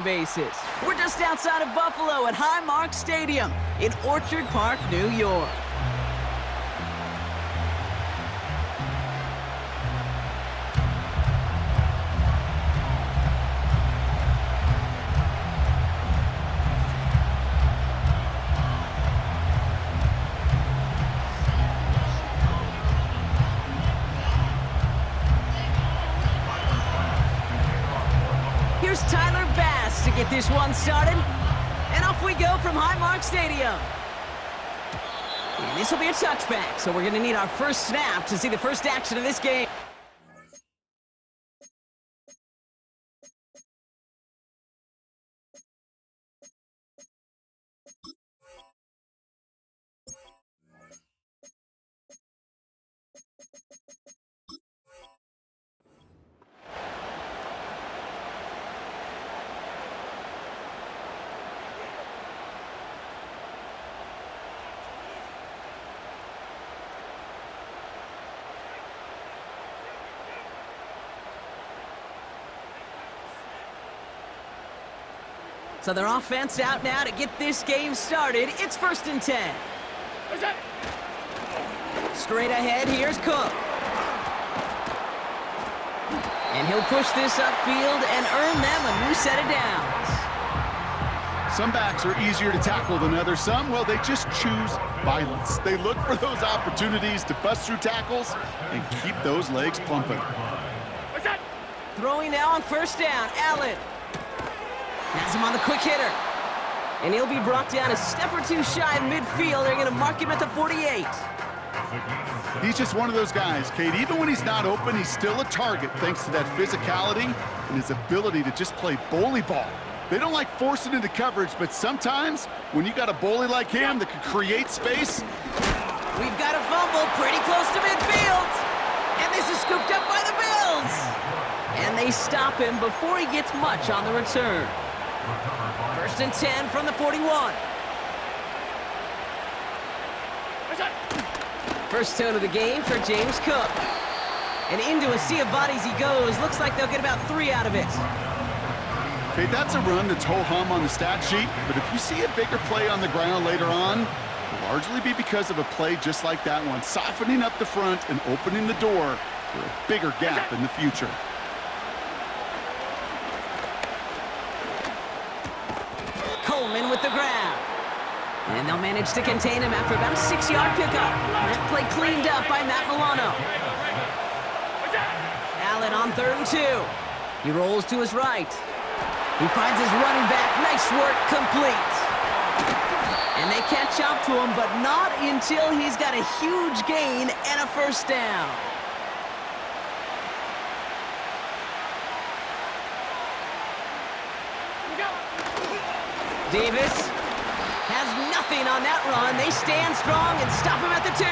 bases. We're just outside of Buffalo at Highmark Stadium in Orchard Park, New York. To get this one started, and off we go from Highmark Stadium. And this will be a touchback, so we're going to need our first snap to see the first action of this game. So their offense out now to get this game started. It's 1st and 10. Straight ahead, here's Cook. And he'll push this upfield and earn them a new set of downs. Some backs are easier to tackle than others. Some, well, they just choose violence. They look for those opportunities to bust through tackles and keep those legs pumping. Throwing now on 1st down, Allen. Has him on the quick hitter. And he'll be brought down a step or two shy of midfield. They're going to mark him at the 48. He's just one of those guys, Kate. Even when he's not open, he's still a target thanks to that physicality and his ability to just play bully ball. They don't like forcing into coverage, but sometimes when you got a bully like him that can create space. We've got a fumble pretty close to midfield. And this is scooped up by the Bills. And they stop him before he gets much on the return. 1st and 10 from the 41. First tone of the game for James Cook. And into a sea of bodies he goes. Looks like they'll get about 3 out of it. Okay, that's a run that's ho-hum on the stat sheet, but if you see a bigger play on the ground later on, it'll largely be because of a play just like that one, softening up the front and opening the door for a bigger gap in the future. Coleman with the grab. And they'll manage to contain him after about a 6-yard pickup. That play cleaned up by Matt Milano. Allen on 3rd and 2. He rolls to his right. He finds his running back. Nice work, complete. And they catch up to him, but not until he's got a huge gain and a 1st down. Davis has nothing on that run. They stand strong and stop him at the 2.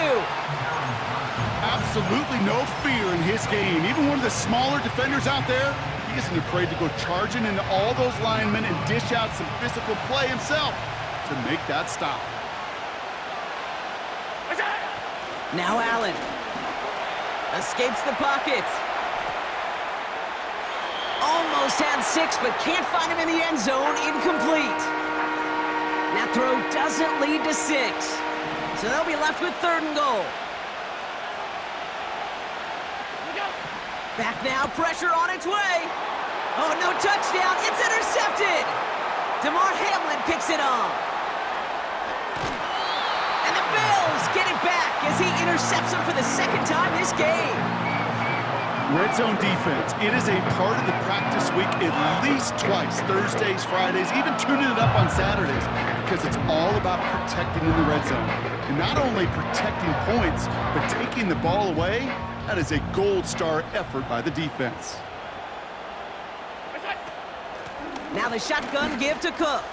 Absolutely no fear in his game. Even one of the smaller defenders out there, he isn't afraid to go charging into all those linemen and dish out some physical play himself to make that stop. Now Allen escapes the pocket. Almost had 6, but can't find him in the end zone. Incomplete. That throw doesn't lead to 6. So they'll be left with 3rd and goal. Back now, pressure on its way. Oh, no touchdown. It's intercepted. DeMar Hamlin picks it off. And the Bills get it back as he intercepts him for the 2nd time this game. Red zone defense, it is a part of the practice week at least twice, Thursdays, Fridays, even tuning it up on Saturdays, because it's all about protecting in the red zone. And not only protecting points, but taking the ball away. That is a gold star effort by the defense. Now the shotgun give to Cook.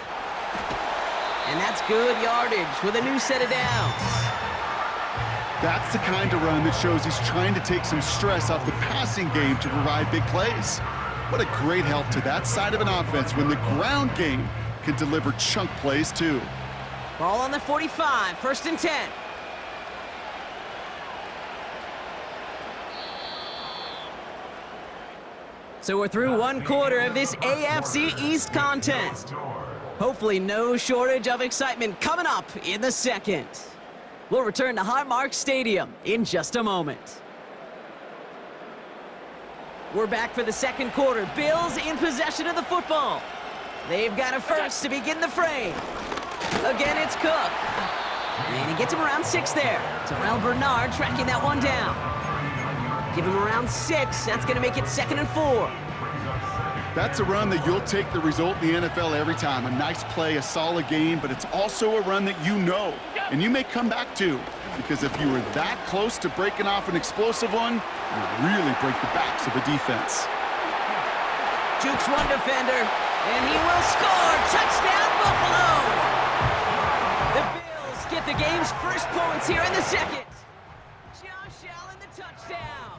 And that's good yardage with a new set of downs. That's the kind of run that shows he's trying to take some stress off the passing game to provide big plays. What a great help to that side of an offense when the ground game can deliver chunk plays too. Ball on the 45, 1st and 10. So we're through one quarter of this AFC East contest. Hopefully no shortage of excitement coming up in the second. We'll return to Highmark Stadium in just a moment. We're back for the second quarter. Bills in possession of the football. They've got a first to begin the frame. Again, it's Cook. And he gets him around 6 there. Terrell Bernard tracking that one down. Give him around 6. That's going to make it 2nd and 4. That's a run that you'll take the result in the NFL every time. A nice play, a solid game, but it's also a run that you know, and you may come back to. Because if you were that close to breaking off an explosive one, you really break the backs of a defense. Jukes one defender, and he will score. Touchdown, Buffalo! The Bills get the game's first points here in the second. Josh Allen, the touchdown.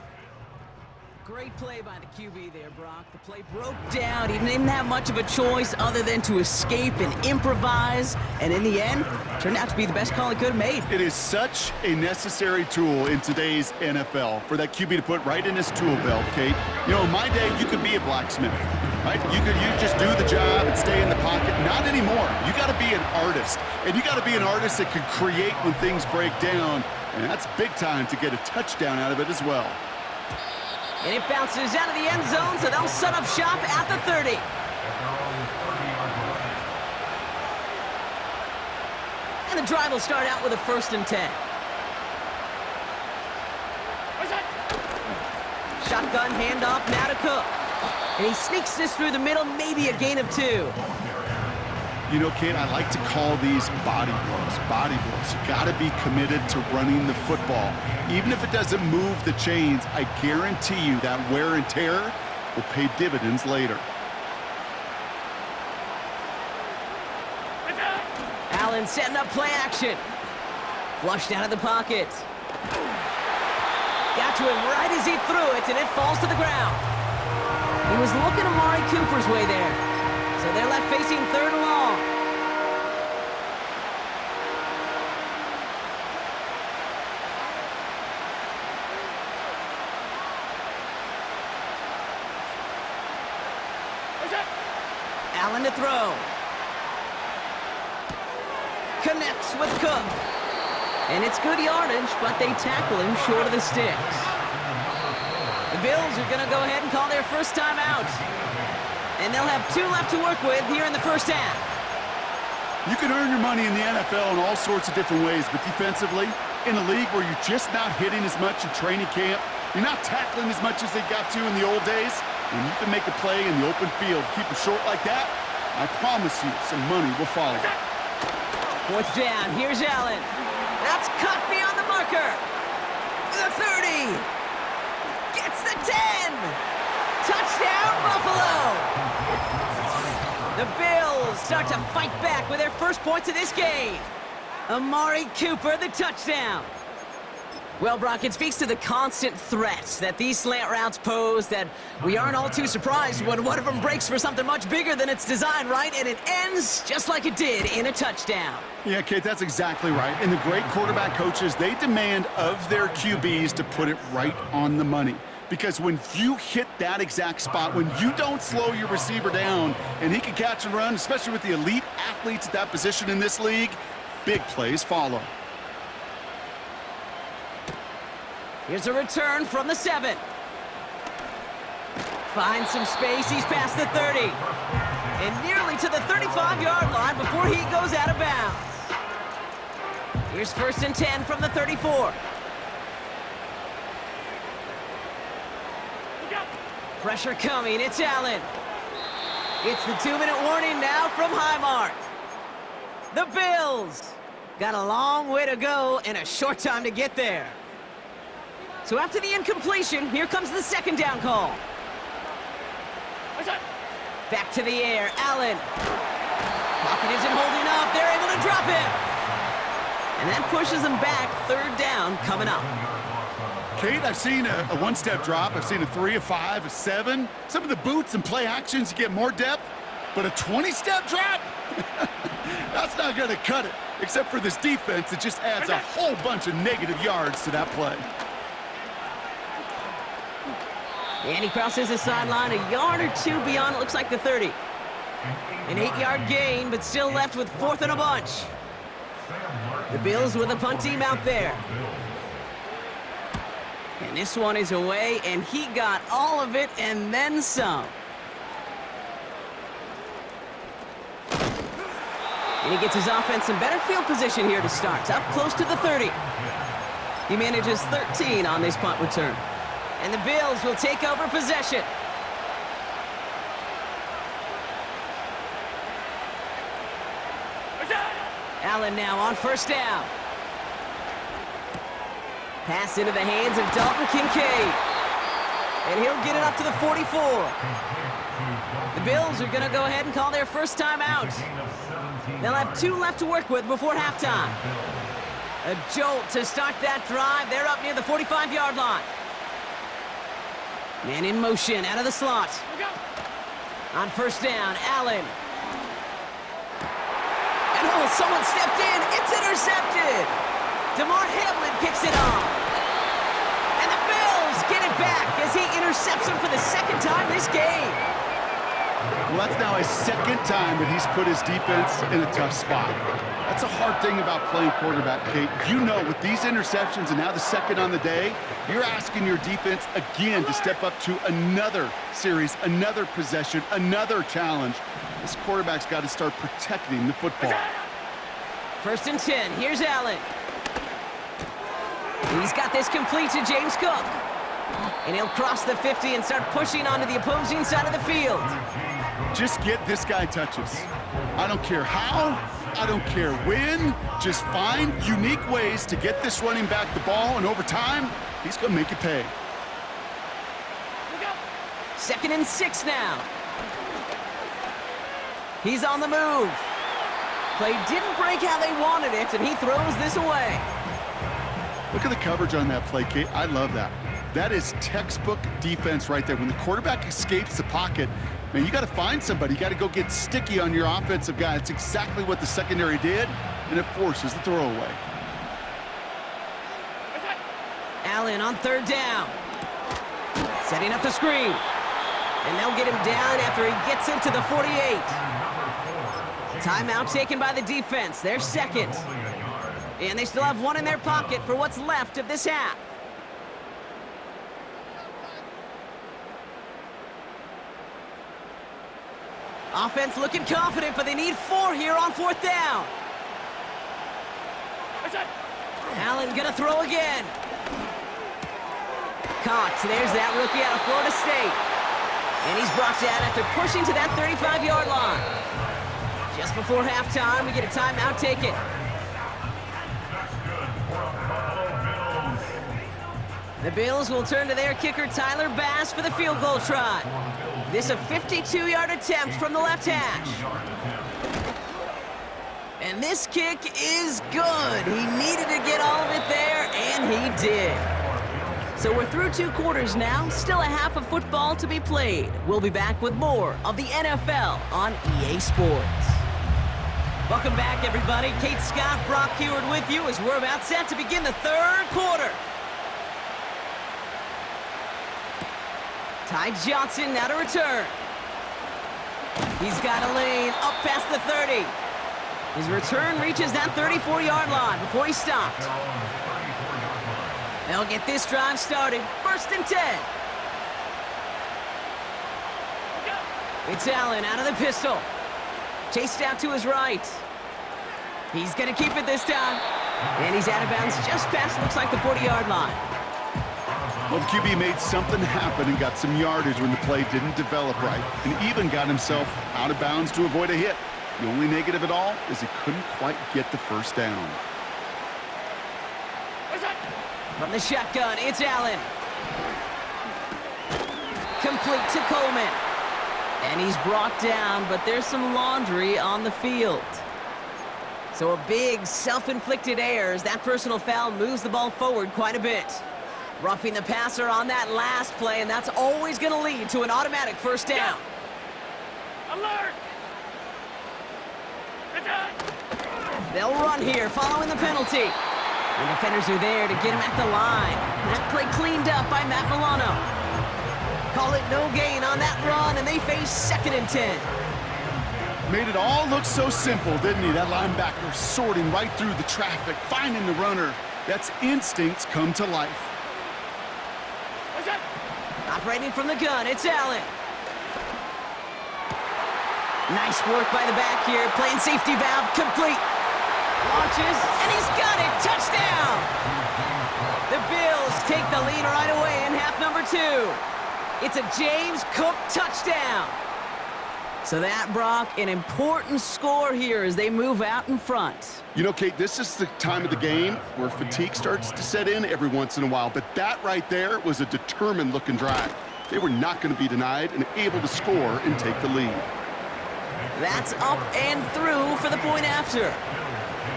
Great play by the QB there, Brock. The play broke down. He didn't have much of a choice other than to escape and improvise. And in the end, turned out to be the best call he could have made. It is such a necessary tool in today's NFL for that QB to put right in his tool belt, Kate. You know, in my day, you could be a blacksmith, right? You just do the job and stay in the pocket. Not anymore. You got to be an artist. And you got to be an artist that can create when things break down. And that's big time to get a touchdown out of it as well. And it bounces out of the end zone, so they'll set up shop at the 30. And the drive will start out with a 1st and 10. Shotgun handoff now to Cook. And he sneaks this through the middle, maybe a gain of 2. You know, Kate, I like to call these body blows. Body blows. You got to be committed to running the football. Even if it doesn't move the chains, I guarantee you that wear and tear will pay dividends later. Allen setting up play action. Flushed out of the pocket. Got to him right as he threw it, and it falls to the ground. He was looking Amari Cooper's way there. So they're left facing 3rd and long. Allen to throw. Connects with Cook. And it's good yardage, but they tackle him short of the sticks. The Bills are going to go ahead and call their first timeout. And they'll have 2 left to work with here in the first half. You can earn your money in the NFL in all sorts of different ways, but defensively, in a league where you're just not hitting as much in training camp, you're not tackling as much as they got to in the old days, when you can make a play in the open field, keep it short like that, I promise you some money will follow. 4th down, here's Allen. That's cut beyond the marker. The 30. Gets the 10. Touchdown, Buffalo! The Bills start to fight back with their first points of this game. Amari Cooper, the touchdown. Well, Brock, it speaks to the constant threats that these slant routes pose that we aren't all too surprised when one of them breaks for something much bigger than its design, right? And it ends just like it did in a touchdown. Yeah, Kate, that's exactly right. And the great quarterback coaches, they demand of their QBs to put it right on the money. Because when you hit that exact spot, when you don't slow your receiver down and he can catch and run, especially with the elite athletes at that position in this league, big plays follow. Here's a return from the 7. Finds some space, he's past the 30. And nearly to the 35-yard line before he goes out of bounds. Here's 1st and 10 from the 34. Pressure coming, it's Allen. It's the 2-minute warning now from Highmark. The Bills got a long way to go and a short time to get there. So after the incompletion, here comes the 2nd down call. Back to the air, Allen. Pocket isn't holding up, they're able to drop it. And that pushes them back, 3rd down coming up. Kate, I've seen a 1-step drop. I've seen a 3, a 5, a 7. Some of the boots and play actions, you get more depth. But a 20-step drop? That's not going to cut it. Except for this defense, it just adds a whole bunch of negative yards to that play. And he crosses the sideline a yard or two beyond, it looks like the 30. An 8-yard gain, but still left with 4th and a bunch. The Bills with a punt team out there. And this one is away, and he got all of it and then some. And he gets his offense in better field position here to start. Up close to the 30. He manages 13 on this punt return. And the Bills will take over possession. Allen now on 1st down. Pass into the hands of Dalton Kincaid. And he'll get it up to the 44. The Bills are going to go ahead and call their first time out. They'll have 2 left to work with before halftime. A jolt to start that drive. They're up near the 45-yard line. Man in motion out of the slot. On 1st down, Allen. And oh, someone stepped in. It's intercepted. DeMar Hamlin picks it off. And the Bills get it back as he intercepts him for the 2nd time this game. Well, that's now his 2nd time that he's put his defense in a tough spot. That's a hard thing about playing quarterback, Kate. You know, with these interceptions and now the 2nd on the day, you're asking your defense again to step up to another series, another possession, another challenge. This quarterback's got to start protecting the football. 1st and 10. Here's Allen. He's got this complete to James Cook. And he'll cross the 50 and start pushing onto the opposing side of the field. Just get this guy touches. I don't care how, I don't care when. Just find unique ways to get this running back the ball, and over time, he's going to make it pay. 2nd and 6 now. He's on the move. Play didn't break how they wanted it, and he throws this away. Look at the coverage on that play, Kate. I love that. That is textbook defense right there. When the quarterback escapes the pocket, man, you got to find somebody. You got to go get sticky on your offensive guy. It's exactly what the secondary did, and it forces the throwaway. Allen on 3rd down. Setting up the screen. And they'll get him down after he gets into the 48. Timeout taken by the defense. Their 2nd. And they still have 1 in their pocket for what's left of this half. Offense looking confident, but they need 4 here on 4th down. Allen gonna throw again. Caught. There's that rookie out of Florida State. And he's brought down after pushing to that 35-yard line. Just before halftime, we get a timeout taken. The Bills will turn to their kicker, Tyler Bass, for the field goal try. This a 52-yard attempt from the left hash. And this kick is good. He needed to get all of it there, and he did. So we're through 2 quarters now, still a half of football to be played. We'll be back with more of the NFL on EA Sports. Welcome back, everybody. Kate Scott, Brock Heward with you as we're about set to begin the 3rd quarter. Ty Johnson now to return. He's got a lane up past the 30. His return reaches that 34-yard line before he stopped. They'll get this drive started. 1st and 10. It's Allen out of the pistol. Chased out to his right. He's going to keep it this time. And he's out of bounds just past, looks like, the 40-yard line. Well, the QB made something happen and got some yardage when the play didn't develop right, and even got himself out of bounds to avoid a hit. The only negative at all is he couldn't quite get the 1st down. From the shotgun, it's Allen. Complete to Coleman. And he's brought down, but there's some laundry on the field. So a big self-inflicted error as that personal foul moves the ball forward quite a bit. Roughing the passer on that last play, and that's always going to lead to an automatic 1st down. Alert! They'll run here following the penalty. And defenders are there to get him at the line. That play cleaned up by Matt Milano. Call it no gain on that run, and they face 2nd and 10. Made it all look so simple, didn't he? That linebacker sorting right through the traffic, finding the runner. That's instincts come to life. Operating from the gun, it's Allen. Nice work by the back here, playing safety valve, complete. Launches, and he's got it, touchdown! The Bills take the lead right away in half number 2. It's a James Cook touchdown. So that, Brock, an important score here as they move out in front. You know, Kate, this is the time of the game where fatigue starts to set in every once in a while, but that right there was a determined-looking drive. They were not going to be denied and able to score and take the lead. That's up and through for the point after.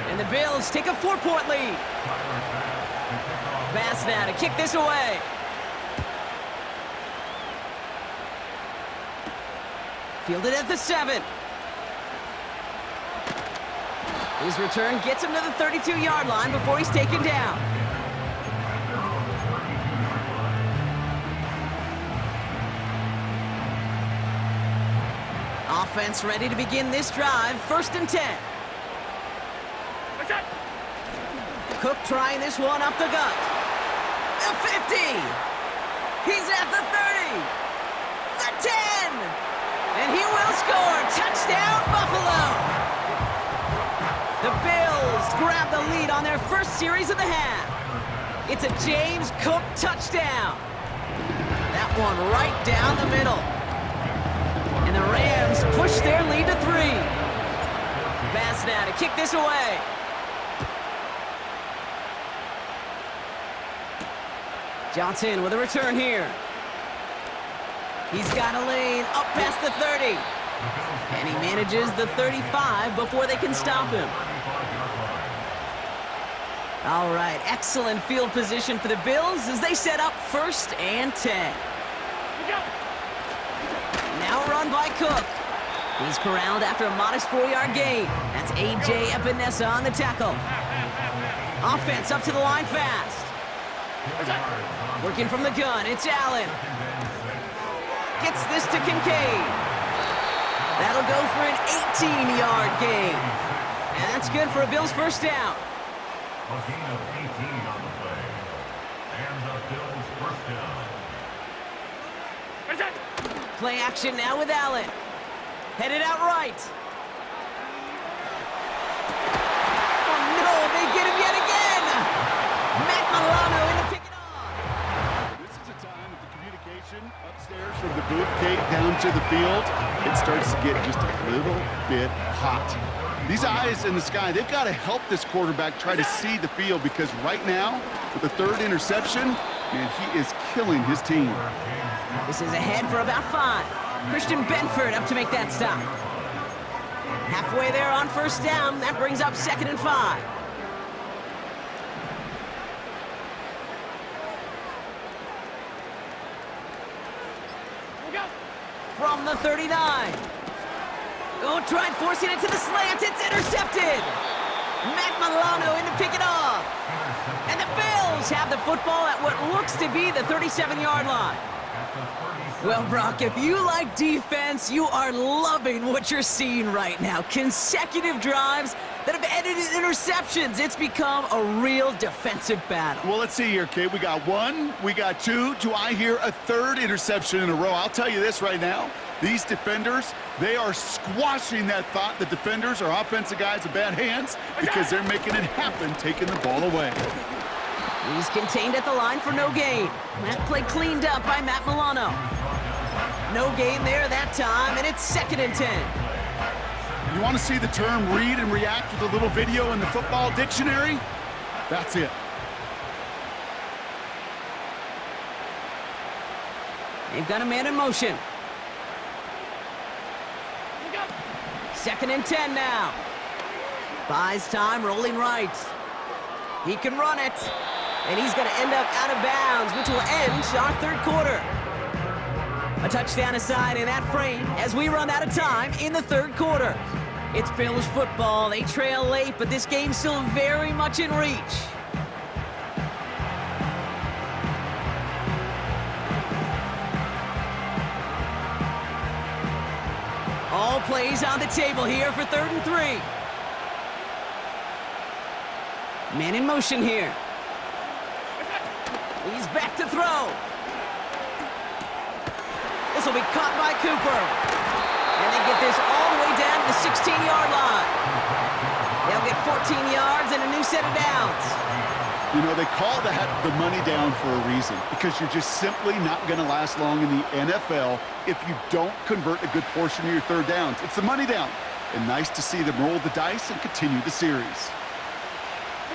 And the Bills take a 4-point lead. Bass now to kick this away. Fielded at the 7. His return gets him to the 32-yard line before he's taken down. Offense ready to begin this drive. 1st and 10. Cook trying this one up the gut. The 50. He's at the 30. The 10. And he will score. Touchdown, Buffalo. The Bills grab the lead on their first series of the half. It's a James Cook touchdown. That one right down the middle. And the Rams push their lead to 3. Bass now to kick this away. Johnson with a return here. He's got a lane up past the 30. And he manages the 35 before they can stop him. All right, excellent field position for the Bills as they set up 1st and 10. Now run by Cook. He's corralled after a modest 4-yard gain. That's A.J. Epinesa on the tackle. Offense up to the line fast. Working from the gun, it's Allen. Gets this to Kincaid. That'll go for an 18-yard gain. And that's good for a Bills first down. A gain of 18 on the play. And the Bills first down. Play action now with Allen. Headed out right. Oh no, they get him yet again. Matt Milano in to pick it off. This is a time that the communication upstairs from the booth, Kate, down to the field, it starts to get just a little bit hot. These eyes in the sky, they've got to help this quarterback try to see the field because right now, with the 3rd interception, man, he is killing his team. This is ahead for about 5. Christian Benford up to make that stop. Halfway there on first down. That brings up 2nd and 5. From the 39. Oh, tried forcing it to the slant. It's intercepted. Matt Milano in to pick it off. And the Bills have the football at what looks to be the 37-yard line. Well, Brock, if you like defense, you are loving what you're seeing right now. Consecutive drives that have ended in interceptions. It's become a real defensive battle. Well, let's see here, Kate. We got 1, we got 2. Do I hear a 3rd interception in a row? I'll tell you this right now. These defenders, they are squashing that thought that defenders are offensive guys with bad hands because they're making it happen, taking the ball away. He's contained at the line for no gain. That play cleaned up by Matt Milano. No gain there that time, and it's 2nd and 10. You want to see the term read and react with a little video in the football dictionary? That's it. They've got a man in motion. 2nd and 10 now. Buys time, rolling right. He can run it. And he's going to end up out of bounds, which will end our 3rd quarter. A touchdown aside in that frame as we run out of time in the 3rd quarter. It's Bills football. They trail late, but this game's still very much in reach. plays on the table here for 3rd and 3. Man in motion here. He's back to throw. This will be caught by Cooper. And they get this all the way down to the 16-yard line. They'll get 14 yards and a new set of downs. You know, they call that the money down for a reason, because you're just simply not going to last long in the NFL if you don't convert a good portion of your 3rd downs. It's the money down. And nice to see them roll the dice and continue the series.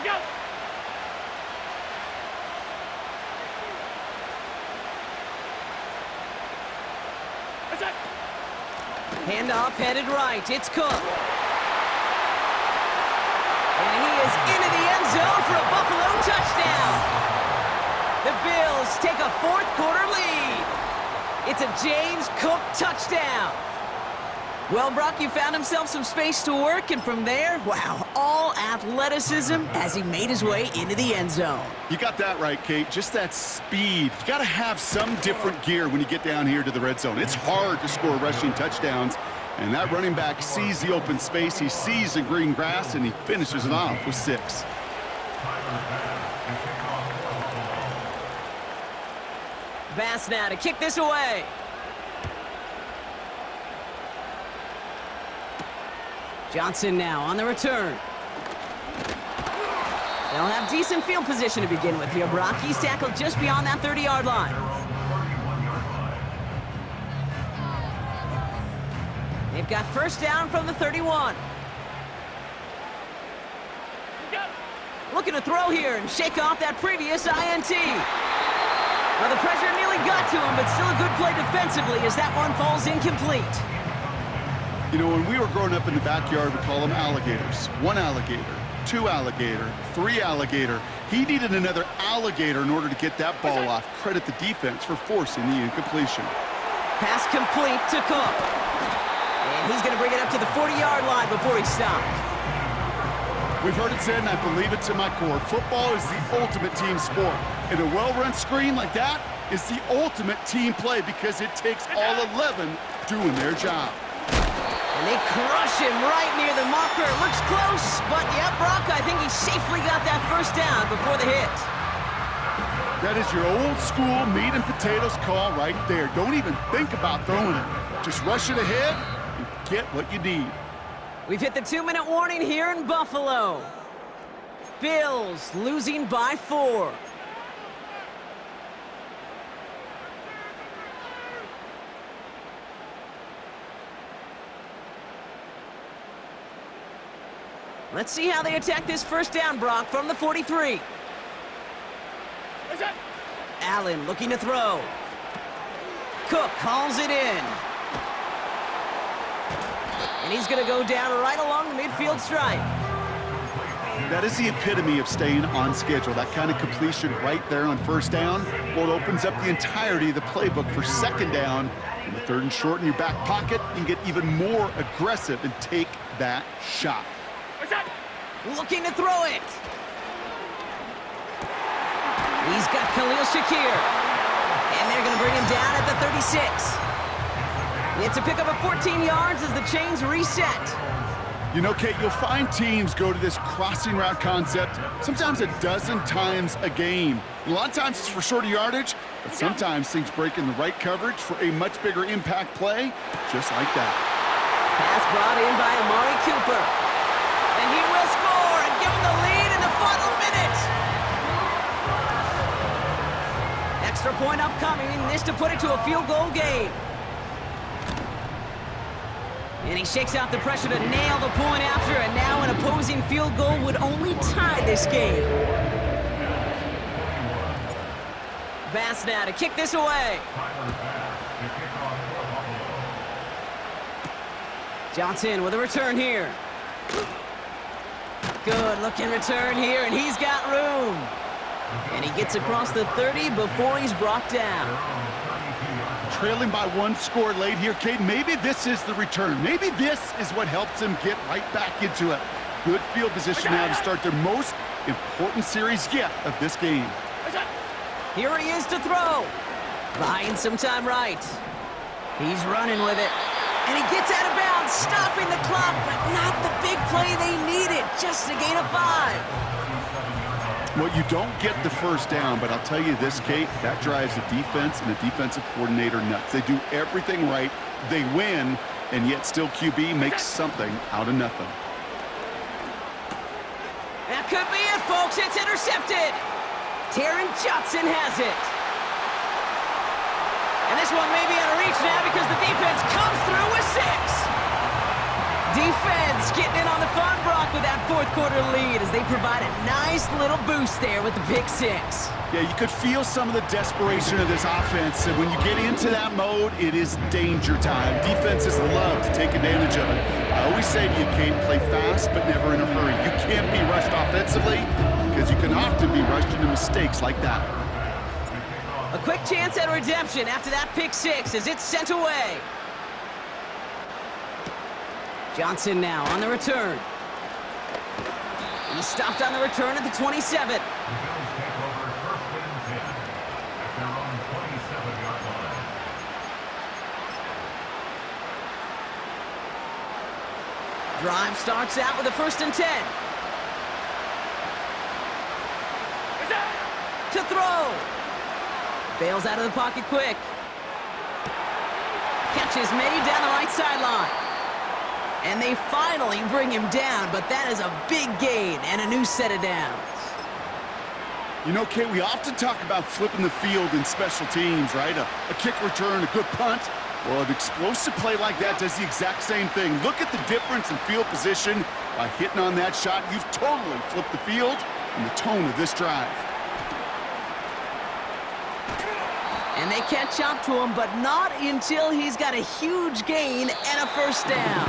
Go. Handoff headed right. It's Cook. And he is into the end zone for a Buffalo touchdown. The Bills take a 4th quarter lead. It's a James Cook touchdown. Well, Brock, you found himself some space to work, and from there, wow, all athleticism as he made his way into the end zone. You got that right, Kate. Just that speed. You got to have some different gear when you get down here to the red zone. It's hard to score rushing touchdowns, and that running back sees the open space, he sees the green grass, and he finishes it off with 6. Bass now to kick this away. Johnson now on the return. They'll have decent field position to begin with here, Brock. He's tackled just beyond that 30-yard line. They've got 1st down from the 31. Looking to throw here and shake off that previous INT. Well, the pressure nearly got to him, but still a good play defensively as that one falls incomplete. You know, when we were growing up in the backyard, we call them alligators. 1 alligator, 2 alligator, 3 alligator. He needed another alligator in order to get that ball off. Credit the defense for forcing the incompletion. Pass complete to Cook. And he's going to bring it up to the 40-yard line before he stopped. We've heard it said, and I believe it to my core, football is the ultimate team sport. And a well-run screen like that is the ultimate team play because it takes all 11 doing their job. And they crush him right near the marker. Looks close, but yeah, Brock, I think he safely got that 1st down before the hit. That is your old school meat and potatoes call right there. Don't even think about throwing it. Just rush it ahead and get what you need. We've hit the 2-minute warning here in Buffalo. Bills losing by 4. Let's see how they attack this 1st down, Brock, from the 43. Allen looking to throw. Cook calls it in. And he's going to go down right along the midfield stripe. That is the epitome of staying on schedule. That kind of completion right there on 1st down. Well, it opens up the entirety of the playbook for 2nd down. And the 3rd and short in your back pocket, you can get even more aggressive and take that shot. Looking to throw it. He's got Khalil Shakir. And they're going to bring him down at the 36. It's a pickup of 14 yards as the chains reset. You know, Kate, you'll find teams go to this crossing route concept sometimes a dozen times a game. And a lot of times it's for shorter yardage, but sometimes things break in the right coverage for a much bigger impact play, just like that. Pass brought in by Amari Cooper. And he will score and give him the lead in the final minute. Extra point upcoming, this to put it to a field goal game. And he shakes out the pressure to nail the point after, and now an opposing field goal would only tie this game. Bass now to kick this away. Johnson with a return here. Good looking return here, and he's got room. And he gets across the 30 before he's brought down. Trailing by 1 score late here, Kate. Maybe this is the return. Maybe this is what helps them get right back into it. Good field position now to start their most important series yet of this game. Here he is to throw. Buying some time right. He's running with it. And he gets out of bounds, stopping the clock, but not the big play they needed. Just a gain of 5. Well, you don't get the first down, but I'll tell you this, Kate, that drives the defense and the defensive coordinator nuts. They do everything right. They win, and yet still QB makes something out of nothing. That could be it, folks. It's intercepted. Taron Johnson has it. And this one may be out of reach now because the defense comes through with 6. Defense getting in on the fun, Brock, with that fourth quarter lead as they provide a nice little boost there with the pick 6. Yeah, you could feel some of the desperation of this offense, and when you get into that mode, it is danger time. Defenses love to take advantage of it. I always say to you, Kate, play fast but never in a hurry. You can't be rushed offensively because you can often be rushed into mistakes like that. A quick chance at redemption after that pick 6 as it's sent away. Johnson now on the return. He's stopped on the return at the 27. The Bills take over first and 10 at their own 27-yard line. Drive starts out with a 1st and 10. To throw. Bails out of the pocket quick. Catch is made down the right sideline. And they finally bring him down, but that is a big gain and a new set of downs. You know, Kate, we often talk about flipping the field in special teams, right? A kick return, a good punt. Well, an explosive play like that does the exact same thing. Look at the difference in field position. By hitting on that shot, you've totally flipped the field and the tone of this drive. And they catch up to him, but not until he's got a huge gain and a 1st down.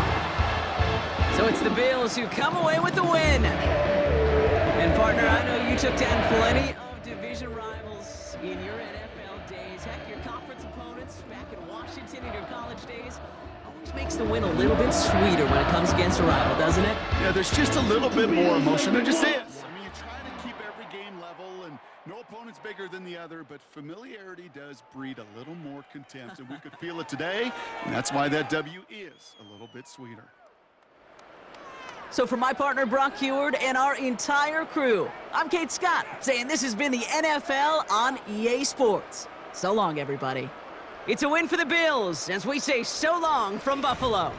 So it's the Bills who come away with the win. And partner, I know you took down plenty of division rivals in your NFL days. Heck, your conference opponents back in Washington in your college days always makes the win a little bit sweeter when it comes against a rival, doesn't it? Yeah, there's just a little bit more emotion. There just is. I mean, you try to keep every game level, and no opponent's bigger than the other, but familiarity does breed a little more contempt, and we could feel it today, and that's why that W is a little bit sweeter. So for my partner, Brock Heward, and our entire crew, I'm Kate Scott, saying this has been the NFL on EA Sports. So long, everybody. It's a win for the Bills, as we say so long from Buffalo.